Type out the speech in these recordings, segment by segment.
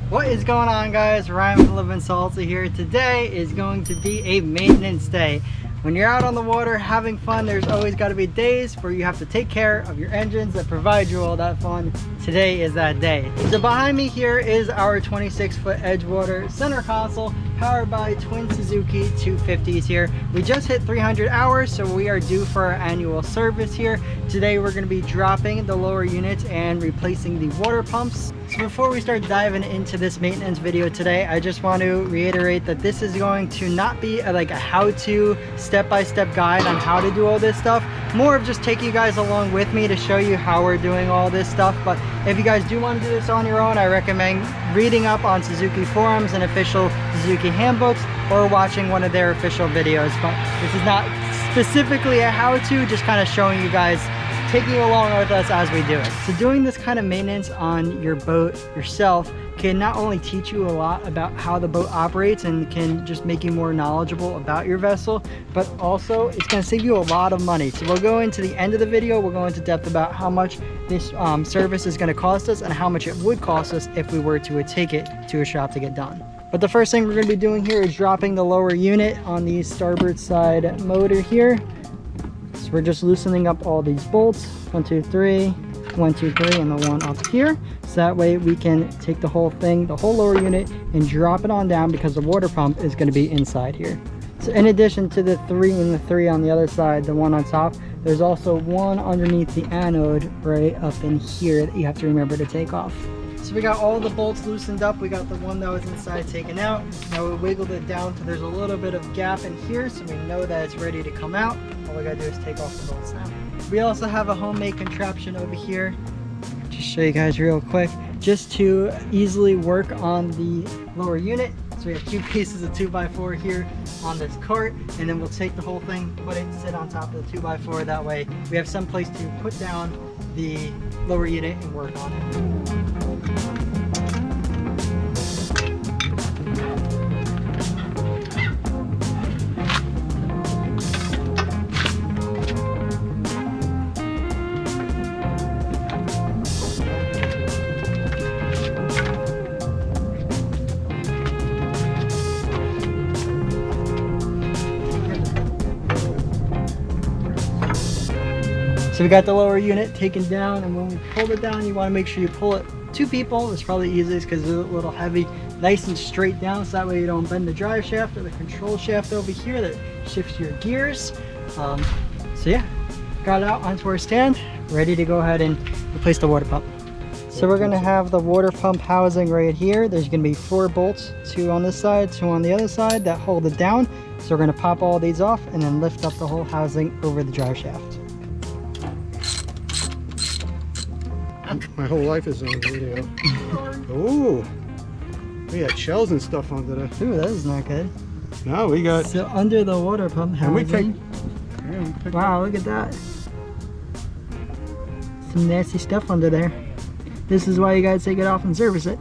What is going on, guys? Ryan with Livin Salsa here. Today is going to be a maintenance day. When you're out on the water having fun, there's always got to be days where you have to take care of your engines that provide you all that fun. Today is that day. So behind me here is our 26-foot Edgewater center console powered by twin Suzuki 250s here. We just hit 300 hours, so we are due for our annual service here. Today we're going to be dropping the lower units and replacing the water pumps. So before we start diving into this maintenance video today, I just want to reiterate that this is going to not be like a how-to step-by-step guide on how to do all this stuff. More of just take you guys along with me to show you how we're doing all this stuff. But if you guys do want to do this on your own, I recommend reading up on Suzuki forums and official Suzuki handbooks, or watching one of their official videos. But this is not specifically a how-to, just kind of showing you guys, taking you along with us as we do it. So doing this kind of maintenance on your boat yourself can not only teach you a lot about how the boat operates and can just make you more knowledgeable about your vessel, but also it's going to save you a lot of money. So we'll go into the end of the video, we'll go into depth about how much this service is going to cost us and how much it would cost us if we were to take it to a shop to get done. But the first thing we're going to be doing here is dropping the lower unit on the starboard side motor here. So we're just loosening up all these bolts, 1, 2, 3, 1, 2, 3, and the one up here. So that way we can take the whole thing, the whole lower unit, and drop it on down because the water pump is going to be inside here. So in addition to the 3 and the 3 on the other side, the one on top, there's also one underneath the anode right up in here that you have to remember to take off. So we got all the bolts loosened up. We got the one that was inside taken out. Now we wiggled it down so there's a little bit of gap in here, so we know that it's ready to come out. All we gotta do is take off the bolts now. We also have a homemade contraption over here. Just show you guys real quick, just to easily work on the lower unit. So we have 2 pieces of 2x4 here on this cart, and then we'll take the whole thing, put it, sit on top of the 2x4. That way we have some place to put down the lower unit and work on it. So we got the lower unit taken down, and when we pulled it down, you want to make sure you pull it 2 people. It's probably easiest because it's a little heavy. Nice and straight down, so that way you don't bend the drive shaft or the control shaft over here that shifts your gears. So yeah, got it out onto our stand, ready to go ahead and replace the water pump. So we're going to have the water pump housing right here. There's going to be 4 bolts, 2 on this side, 2 on the other side, that hold it down. So we're going to pop all these off and then lift up the whole housing over the drive shaft. My whole life is on video. Ooh, we got shells and stuff under there. Ooh, that is not good. No, we got. So under the water pump housing. Wow, look at that. Some nasty stuff under there. This is why you gotta take it off and service it.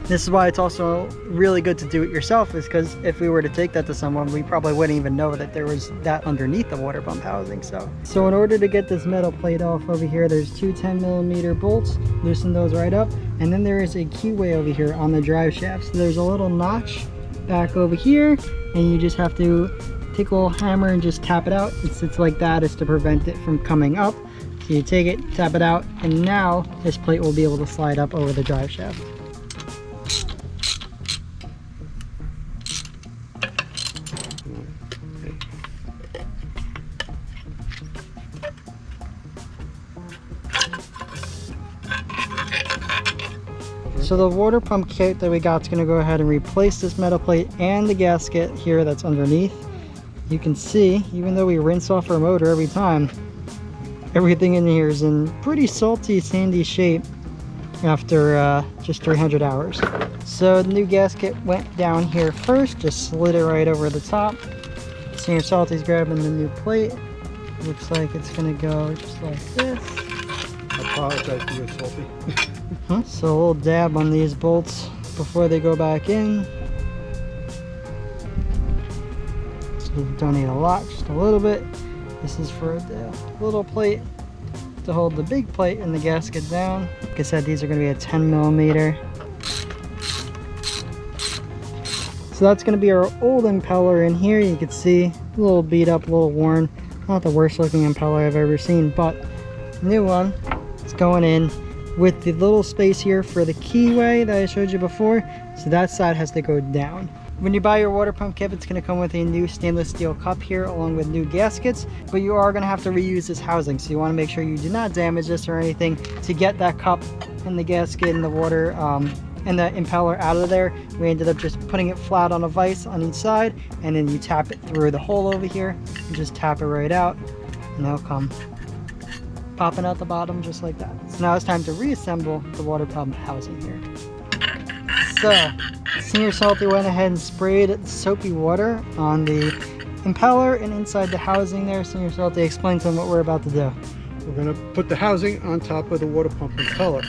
This is why it's also really good to do it yourself, is because if we were to take that to someone, we probably wouldn't even know that there was that underneath the water pump housing. So in order to get this metal plate off over here, there's 2 10mm bolts, loosen those right up, and then there is a keyway over here on the drive shaft. So there's a little notch back over here, and you just have to take a little hammer and just tap it out. It sits like that is to prevent it from coming up. So you take it, tap it out, and now this plate will be able to slide up over the drive shaft. So the water pump kit that we got is going to go ahead and replace this metal plate and the gasket here that's underneath. You can see, even though we rinse off our motor every time, everything in here is in pretty salty, sandy shape after just 300 hours. So the new gasket went down here first, just slid it right over the top. Senior Salty's grabbing the new plate. Looks like it's going to go just like this. I apologize for your salty. So a little dab on these bolts before they go back in. So you don't need a lot, just a little bit. This is for the little plate to hold the big plate and the gasket down. Like I said, these are going to be a 10mm. So that's going to be our old impeller in here. You can see a little beat up, a little worn. Not the worst looking impeller I've ever seen, but new one. It's going in with the little space here for the keyway that I showed you before. So that side has to go down. When you buy your water pump kit, it's going to come with a new stainless steel cup here along with new gaskets, but you are going to have to reuse this housing. So you want to make sure you do not damage this or anything to get that cup and the gasket and the water and the impeller out of there. We ended up just putting it flat on a vise on each side, and then you tap it through the hole over here and just tap it right out, and it'll come popping out the bottom just like that. So now it's time to reassemble the water pump housing here. So Senior Salty went ahead and sprayed soapy water on the impeller and inside the housing there. Senior Salty, explain to them what we're about to do. We're going to put the housing on top of the water pump impeller.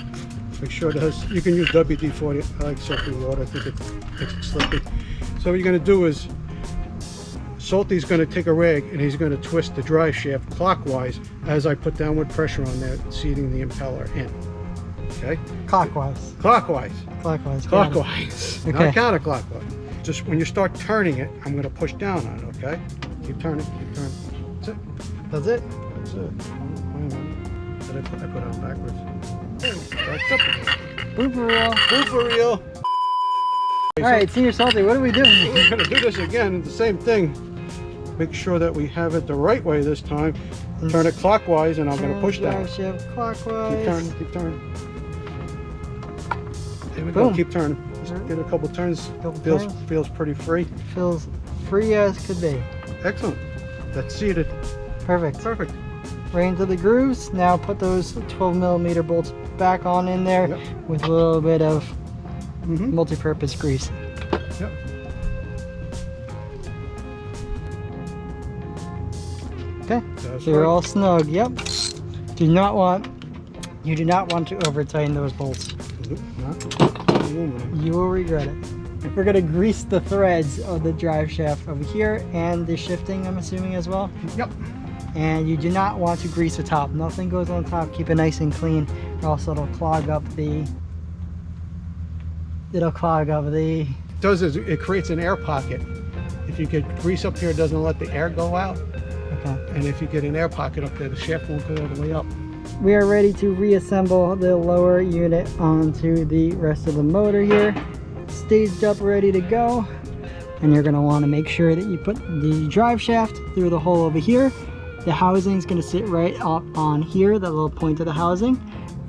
Make sure it has, you can use WD-40. I like soapy water, I think it makes it slippy. So what you're going to do is, Salty's going to take a rag and he's going to twist the drive shaft clockwise as I put downward pressure on there, seating the impeller in. Okay? Clockwise. Clockwise. Clockwise. Clockwise. Okay. Not counterclockwise. Just when you start turning it, I'm going to push down on it, okay? Keep turning, keep turning. That's it. That's it? That's it. Wait a minute. Did I put it on backwards? That's up. Blooper reel. Blooper reel. Alright, Senior Salty, what are we doing? We're going to do this again, the same thing. Make sure that we have it the right way this time. Turn it clockwise and I'm going to push down. Drive shaft clockwise. Keep turning, keep turning. There we Boom. go, keep turning. Just get a couple turns. Feels pretty free. Feels free as could be. Excellent. That's seated. Perfect. Perfect. Right into the grooves. Now put those 12mm bolts back on in there. Yep. With a little bit of multi-purpose grease. Yep. Okay. That's So you're right. all snug. Yep. You do not want to over tighten those bolts. You will regret it. We're gonna grease the threads of the drive shaft over here and the shifting, I'm assuming, as well. Yep. And you do not want to grease the top. Nothing goes on top. Keep it nice and clean, or else it'll clog up the. It does is it creates an air pocket. If you get grease up here, it doesn't let the air go out. Okay. And if you get an air pocket up there, the shaft won't go all the way up. We are ready to reassemble the lower unit onto the rest of the motor here. Staged up, ready to go. And you're going to want to make sure that you put the drive shaft through the hole over here. The housing is going to sit right up on here, that little point of the housing.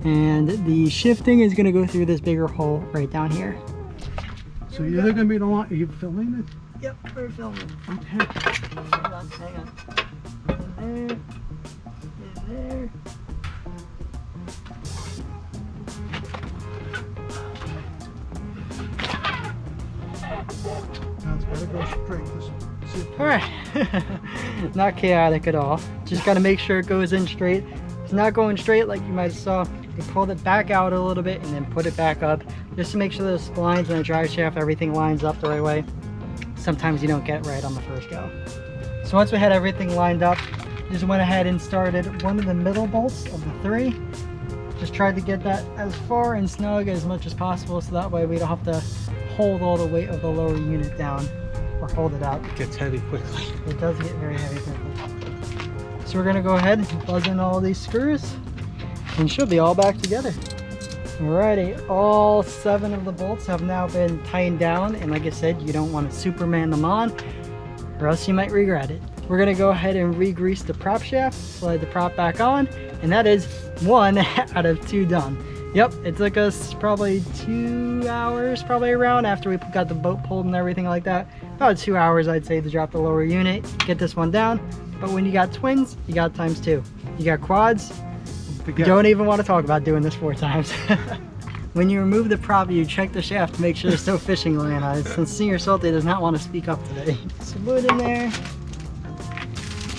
And the shifting is going to go through this bigger hole right down here. So you're going to be the line. Are you filming it? Yep, we're filming. Okay. Hang on, hang on. In there. In there. Now it's got to go straight. All right. Not chaotic at all. Just got to make sure it goes in straight. It's not going straight like you might have saw. You pulled it back out a little bit and then put it back up just to make sure those splines and the drive shaft, everything lines up the right way. Sometimes you don't get it right on the first go. So once we had everything lined up, just went ahead and started one of the middle bolts of the three. Just tried to get that as far and snug as much as possible, so that way we don't have to hold all the weight of the lower unit down or hold it out. It gets heavy quickly. It does get very heavy quickly. So we're gonna go ahead and buzz in all these screws and should be all back together. Alrighty, all 7 of the bolts have now been tightened down, and like I said, you don't want to Superman them on or else you might regret it. We're gonna go ahead and re-grease the prop shaft, slide the prop back on, and that is 1 out of 2 done. Yep, it took us probably 2 hours, probably around, after we got the boat pulled and everything like that. About 2 hours, I'd say, to drop the lower unit, get this one down. But when you got twins, you got ×2. You got quads, you don't even want to talk about doing this 4 times. When you remove the prop, you check the shaft to make sure there's no fishing line on it, since Senior Salty does not want to speak up today. So put it in there,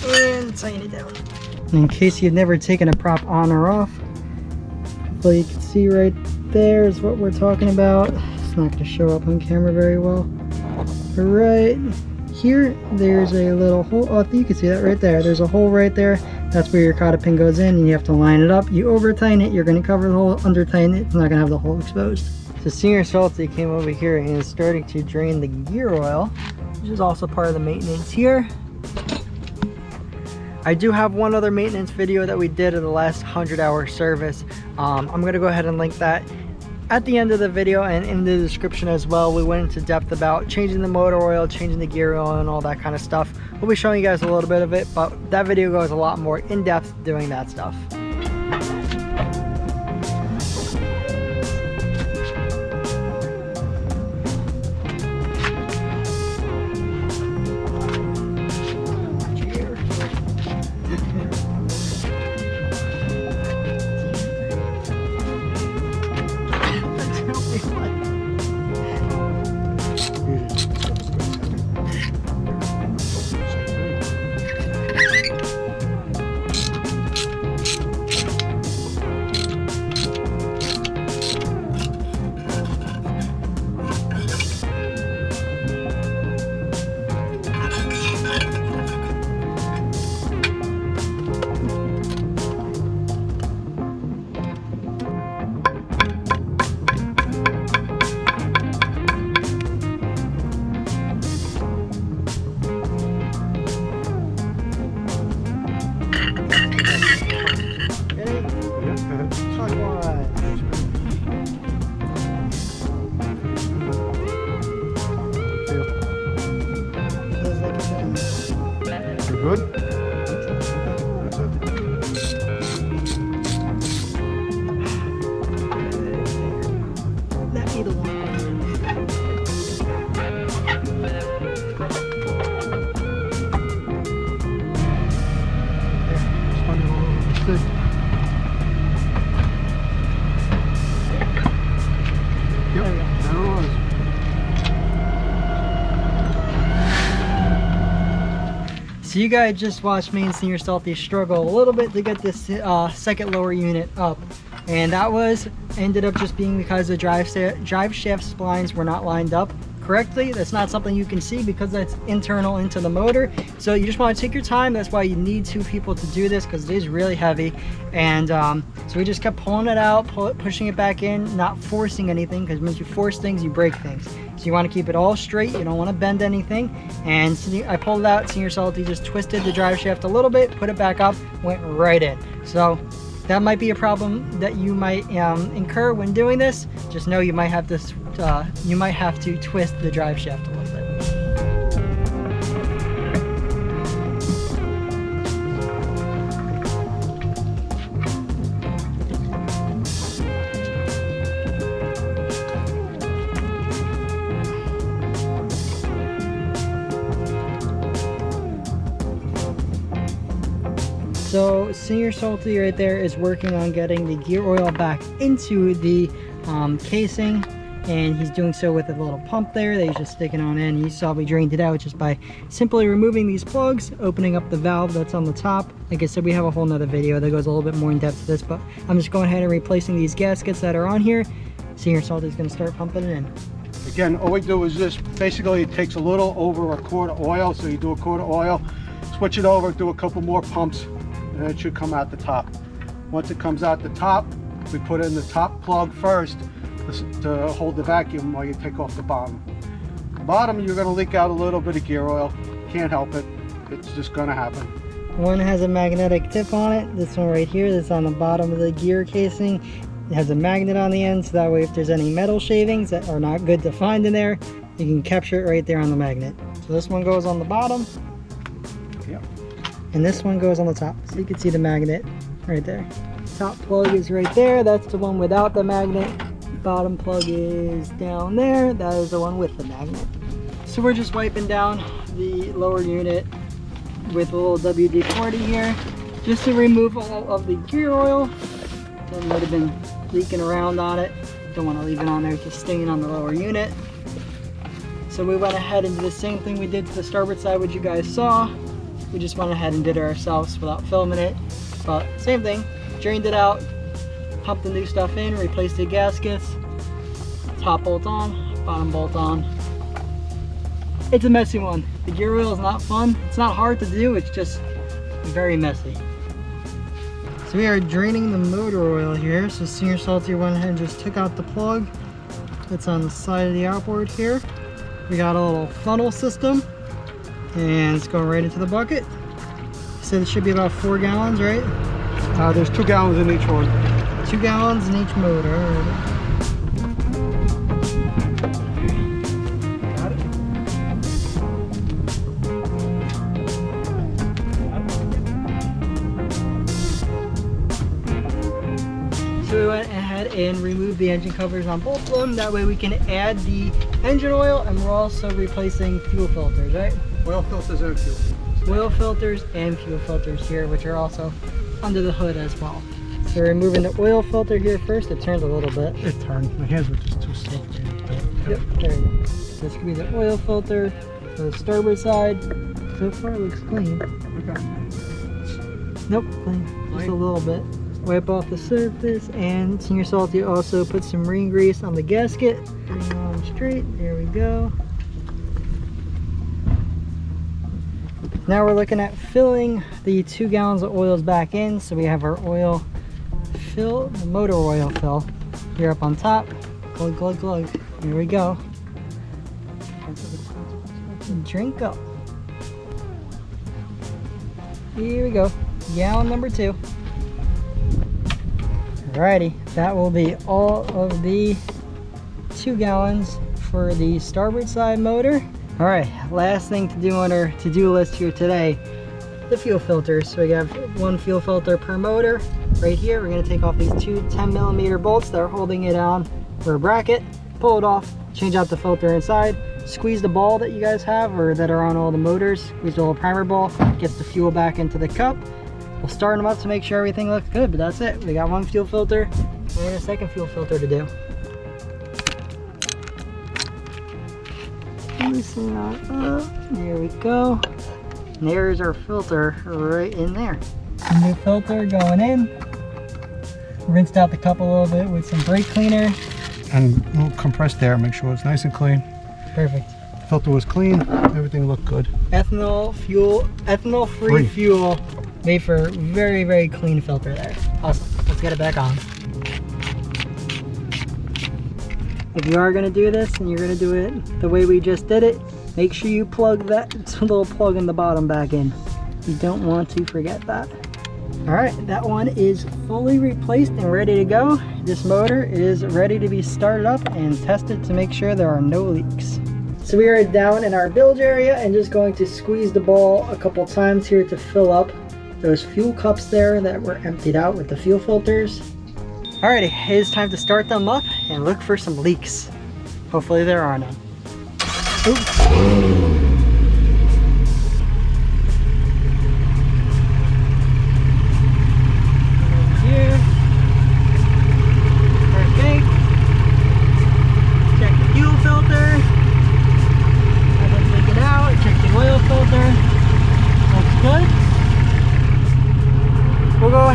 and tighten it down. In case you've never taken a prop on or off, hopefully you can see right there is what we're talking about. It's not going to show up on camera very well. But right here, there's a little hole. Oh, you can see that right there. There's a hole right there. That's where your cotta pin goes in, and you have to line it up. You over tighten it, you're going to cover the hole. Under tighten it, it's not going to have the hole exposed. So Senior Salty came over here and is starting to drain the gear oil, which is also part of the maintenance here. I do have one other maintenance video that we did of the last 100-hour service. I'm going to go ahead and link that at the end of the video and in the description as well. We went into depth about changing the motor oil, changing the gear oil, and all that kind of stuff. We'll be showing you guys a little bit of it, but that video goes a lot more in depth doing that stuff. Good? That either one. Yep, there it was. So you guys just watched me and Senior Salty struggle a little bit to get this second lower unit up, and that ended up just being because the drive shaft splines were not lined up correctly. That's not something you can see because that's internal into the motor. So you just want to take your time. That's why you need two people to do this, because it is really heavy. And so we just kept pulling it out, pushing it back in, not forcing anything, because once you force things, you break things. So you want to keep it all straight. You don't want to bend anything. And I pulled it out. Senior Salty just twisted the drive shaft a little bit, put it back up, went right in. So that might be a problem that you might incur when doing this. Just know you might have to twist the drive shaft a little bit. So Senior Salty right there is working on getting the gear oil back into the casing, and he's doing so with a little pump there that he's just sticking on in. You saw we drained it out just by simply removing these plugs, opening up the valve that's on the top. Like I said, we have a whole nother video that goes a little bit more in depth to this, but I'm just going ahead and replacing these gaskets that are on here. Senior Salty is going to start pumping it in. Again, all we do is this. Basically, it takes a little over a quart of oil, so you do a quart of oil, switch it over, do a couple more pumps, and it should come out the top. Once it comes out the top, we put in the top plug first to hold the vacuum while you take off the bottom. The bottom, you're going to leak out a little bit of gear oil. Can't help it. It's just going to happen. One has a magnetic tip on it. This one right here that's on the bottom of the gear casing. It has a magnet on the end, so that way if there's any metal shavings that are not good to find in there, you can capture it right there on the magnet. So this one goes on the bottom. Yep. And this one goes on the top, so you can see the magnet right there. Top plug is right there. That's the one without the magnet. Bottom plug is down there. That is the one with the magnet. So we're just wiping down the lower unit with a little WD-40 here, just to remove all of the gear oil that might have been leaking around on it. Don't want to leave it on there just staying on the lower unit. So we went ahead and did the same thing we did to the starboard side, which you guys saw. We just went ahead and did it ourselves without filming it, but same thing. Drained it out, pumped the new stuff in, replaced the gaskets, top bolt on, bottom bolt on. It's a messy one. The gear oil is not fun. It's not hard to do, it's just very messy. So we are draining the motor oil here. So Senior Salty went ahead and just took out the plug, that's on the side of the outboard here. We got a little funnel system, and it's going right into the bucket. So it should be about 4 gallons, right? There's 2 gallons in each one. 2 gallons in each motor. Alright. So we went ahead and removed the engine covers on both of them. That way we can add the engine oil, and we're also replacing fuel filters, right? Oil filters and fuel. Oil filters and fuel filters here, which are also under the hood as well. So we're removing the oil filter here first. It turns a little bit. It turned. My hands were just too stiff. Yep, there you go. This could be the oil filter for the starboard side. So far it looks clean. Okay. Nope, clean. Just a little bit. Wipe off the surface, and Senior Salty also put some marine grease on the gasket. Bring it on straight. There we go. Now we're looking at filling the 2 gallons of oils back in. So we have our oil fill, the motor oil fill here up on top. Glug, glug, glug. Here we go. Drink up. Here we go. Gallon number 2. Alrighty, that will be all of the 2 gallons for the starboard side motor. Alright, last thing to do on our to-do list here today, the fuel filters. So we have 1 fuel filter per motor. Right here, we're going to take off these 2 10mm bolts that are holding it on for a bracket, pull it off, change out the filter inside, squeeze the ball that you guys have or that are on all the motors, squeeze the little primer ball, gets the fuel back into the cup. We'll start them up to make sure everything looks good, but that's it. We got 1 fuel filter and a 2nd fuel filter to do. Loosen that up. There we go. And there's our filter right in there. New filter going in. Rinsed out the cup a little bit with some brake cleaner. And a little compressed air, make sure it's nice and clean. Perfect. The filter was clean, everything looked good. Ethanol fuel, ethanol-free fuel, made for very, very clean filter there. Awesome. Let's get it back on. If you are going to do this and you're going to do it the way we just did it, make sure you plug that little plug in the bottom back in. You don't want to forget that. Alright, that one is fully replaced and ready to go. This motor is ready to be started up and tested to make sure there are no leaks. So we are down in our bilge area and just going to squeeze the ball a couple times here to fill up those fuel cups there that were emptied out with the fuel filters. Alrighty, it is time to start them up and look for some leaks. Hopefully there are none. Oops.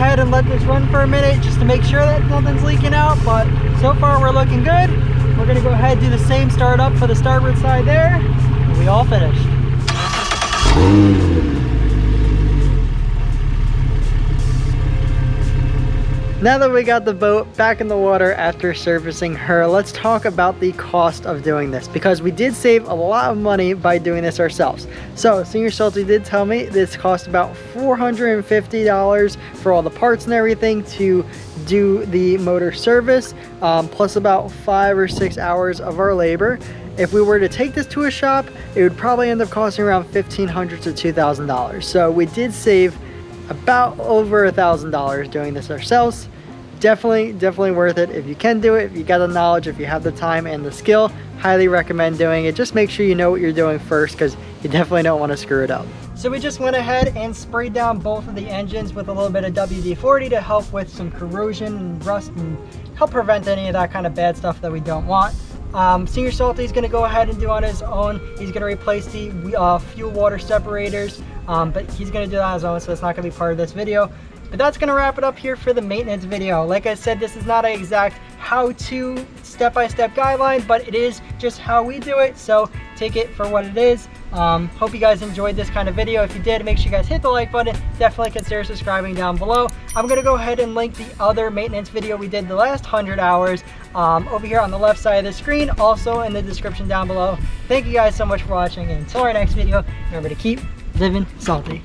And let this run for a minute just to make sure that nothing's leaking out, but so far we're looking good. We're going to go ahead and do the same start up for the starboard side there, and we all finished. Now that we got the boat back in the water after servicing her, let's talk about the cost of doing this, because we did save a lot of money by doing this ourselves. So Senior Salty did tell me this cost about $450 for all the parts and everything to do the motor service, plus about 5 or 6 hours of our labor. If we were to take this to a shop, it would probably end up costing around $1,500 to $2,000. So we did save about over $1,000 doing this ourselves. Definitely worth it. If you can do it, if you got the knowledge, if you have the time and the skill, highly recommend doing it. Just make sure you know what you're doing first, because you definitely don't want to screw it up. So we just went ahead and sprayed down both of the engines with a little bit of WD-40 to help with some corrosion and rust and help prevent any of that kind of bad stuff that we don't want. Senior Salty is going to go ahead and do on his own. He's going to replace the fuel water separators, but he's going to do that on his own, so it's not going to be part of this video. But that's going to wrap it up here for the maintenance video. Like I said, this is not an exact how-to step-by-step guideline, but it is just how we do it, so take it for what it is. Hope you guys enjoyed this kind of video. If you did, make sure you guys hit the like button. Definitely consider subscribing down below. I'm gonna go ahead and link the other maintenance video we did the last 100 hours over here on the left side of the screen, also in the description down below. Thank you guys so much for watching, and until our next video, remember to keep living salty.